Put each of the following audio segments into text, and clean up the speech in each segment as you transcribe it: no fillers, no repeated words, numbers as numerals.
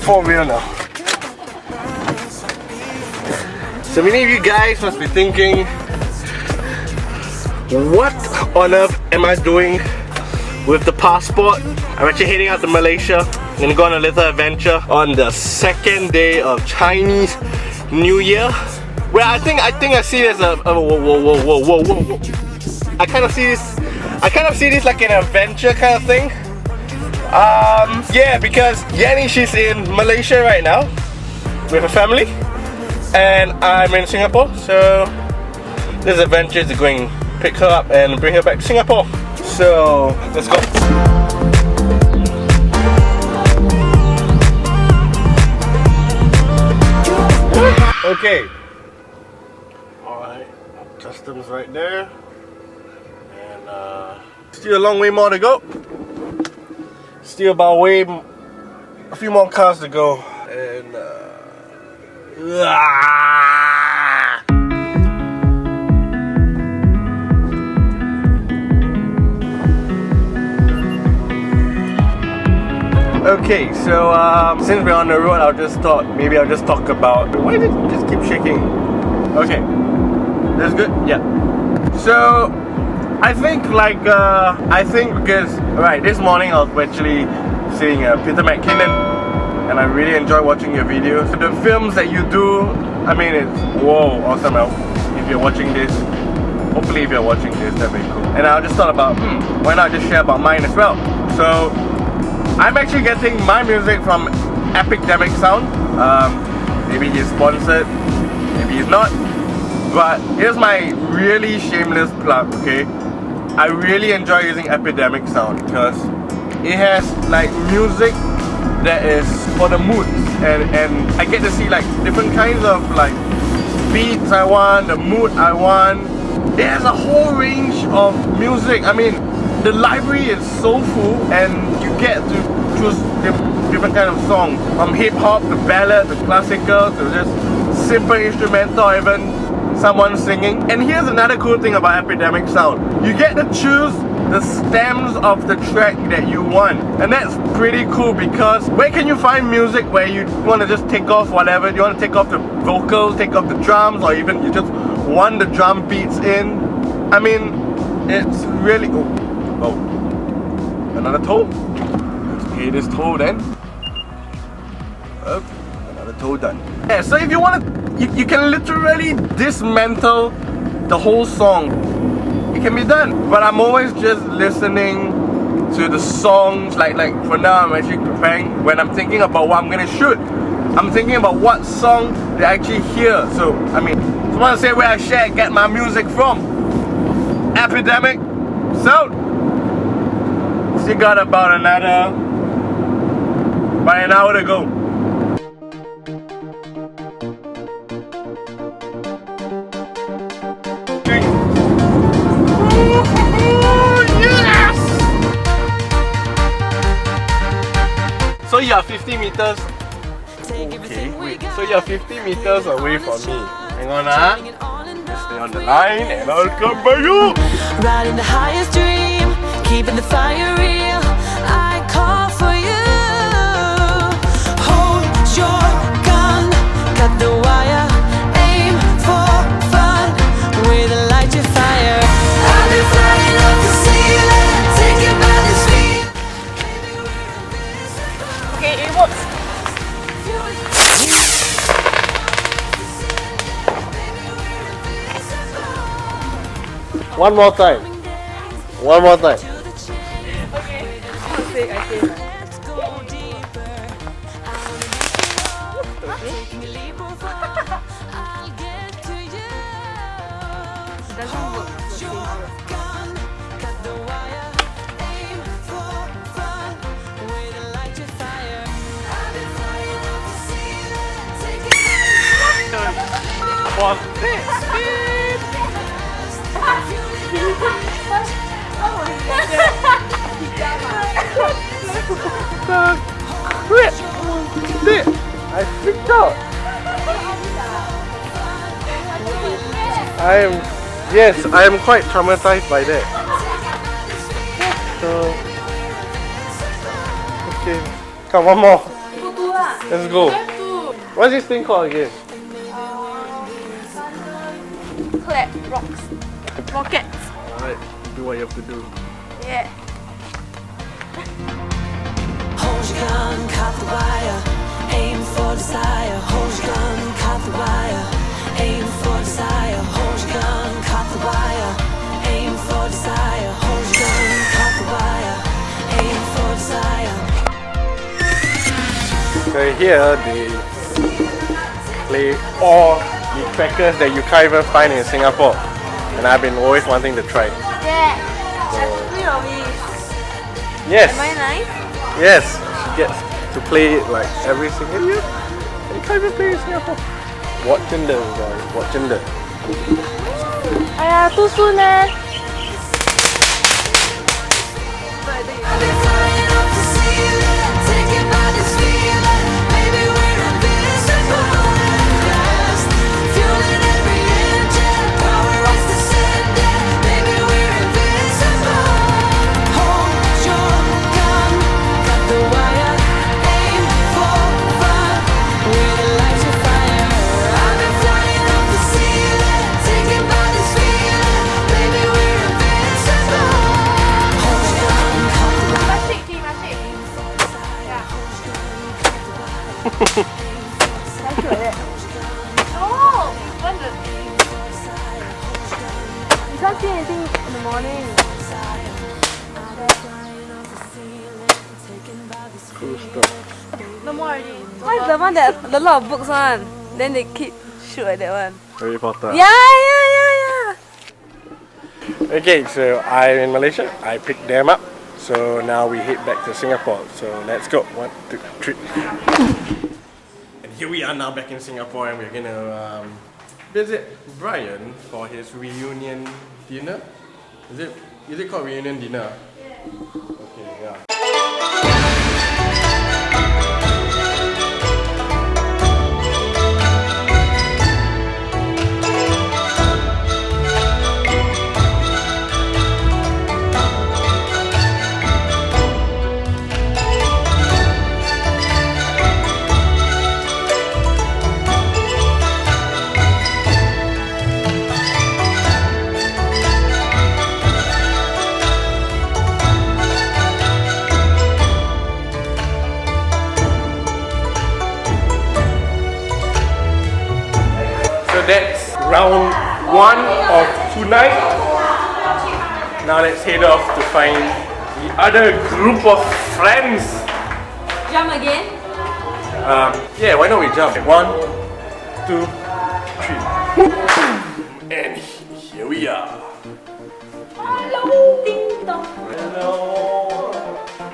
for real now. So many of you guys must be thinking, what on earth am I doing with the passport? I'm actually heading out to Malaysia. I'm gonna go on a little adventure on the second day of Chinese New Year. Well, I think I see this whoa. I kind of see this like an adventure kind of thing. Yeah, because Yanni, she's in Malaysia right now with her family, and I'm in Singapore. So this adventure is going to pick her up and bring her back to Singapore. So let's go. Okay. Alright, customs right there. And still a long way more to go. Still about a few more cars to go. And okay, so since we're on the road, maybe I'll just talk about. Why did it just keep shaking? Okay, that's good. Yeah. So I think because this morning I was actually seeing Epidemic Canon, and I really enjoy watching your videos. The films that you do, I mean, it's awesome. If you're watching this, hopefully if you're watching this, that'd be cool. And I just thought about, why not just share about mine as well? So I'm actually getting my music from Epidemic Sound. Maybe he's sponsored, maybe he's not. But here's my really shameless plug, okay? I really enjoy using Epidemic Sound because it has like music that is for the moods, and I get to see like different kinds of like beats I want, the mood I want. It has a whole range of music. I mean, the library is so full, and you get to choose different kind of songs, from hip hop to ballad to classical to just simple instrumental, even someone singing. And here's another cool thing about Epidemic Sound: you get to choose the stems of the track that you want, and that's pretty cool. Because where can you find music where you want to just take off whatever? You want to take off the vocals, take off the drums, or even you just want the drum beats in? I mean, it's really another toll. Let's pay this toll then. Okay, another toll done. Yeah, so if you want to, you can literally dismantle the whole song. It can be done. But I'm always just listening to the songs. Like for now, I'm actually preparing. When I'm thinking about what I'm gonna shoot, I'm thinking about what song they actually hear. So I mean, I want to say where I get my music from. Epidemic Sound. Still got about an hour to go. Yes! So you are 50 meters. Okay, wait. So you are 50 meters away from me. Hang on, just stay on the line and I'll come by you. Riding the highest dream, keeping the fire real. I call for you. Hold your gun, cut the wire, aim for fun with a light to fire. I've been flying up the ceiling, taken by the speed. Okay, it works. One more time. One more time. Okay. I say. Let's go deeper. Taking a leap of faith, I'll get to you. It doesn't work. Hold your gun, cut the wire, aim for fun with a light to fire. I've been flying up the ceiling, taking What's this? I freaked out. I am quite traumatized by that. So, okay, come one more. Let's go. What's this thing called again? Clap rocks. Rockets. Alright, do what you have to do. Yeah. Hold your gun, cut the wire, aim for desire. Hold your gun, cut the wire, aim for desire. Hold your gun, cut the wire, aim for desire. Hold your gun, cut the wire, aim for desire. So here they play all the crackers that you can't even find in Singapore, and I've been always wanting to try. Yeah. That's 3 of these. Yes, Am I nice? yes, she gets to play it like every single year. You can't even play in Singapore. Watching them, guys, watching them. Too soon eh. I've been flying up the ceiling, taken by this feeling. Maybe we're invincible at last. Fueling every engine, power is descending. Maybe we're invincible. Hold your gun, cut the wire, aim for fun with a light to fire. I've been flying up the ceiling, taken by this feeling. Maybe we're invincible. Hold your gun, cut the wire. Oh, you can't see anything in the morning. Cool stuff. No more already. What's the one that a lot of books one? Then they keep shoot at that one. Harry Potter. Yeah. Okay, so I'm in Malaysia. I picked them up. So now we head back to Singapore. So let's go. 1, 2, 3. And here we are now back in Singapore, and we're gonna visit Brian for his reunion dinner. Is it called reunion dinner? Yeah. Okay, yeah. So that's round 1 of tonight. Now let's head off to find the other group of friends. Jump again? Yeah, why not we jump? 1, 2, 3. And here we are. Hello, ding dong. Hello.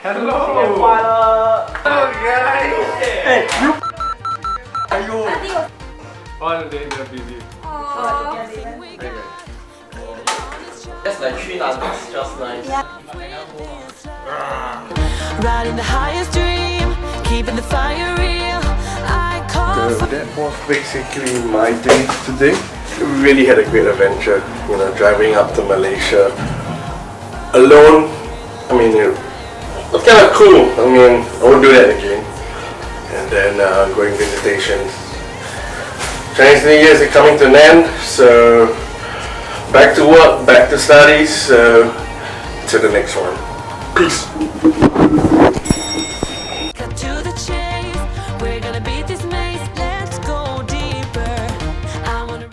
Hello. Hello guys. Hey, you. Are you? Oh, they're busy. Okay. That's like 3 nuggets, just nice. Riding the highest dream, keeping the fire real. I call So that was basically my day today. We really had a great adventure, you know, driving up to Malaysia alone. I mean, it was kind of cool. I mean, I won't do that again. And then going visitations. Chinese New Year is coming to an end, so back to work, back to studies, so to the next one. Peace. cut to the chase. We're gonna beat this maze.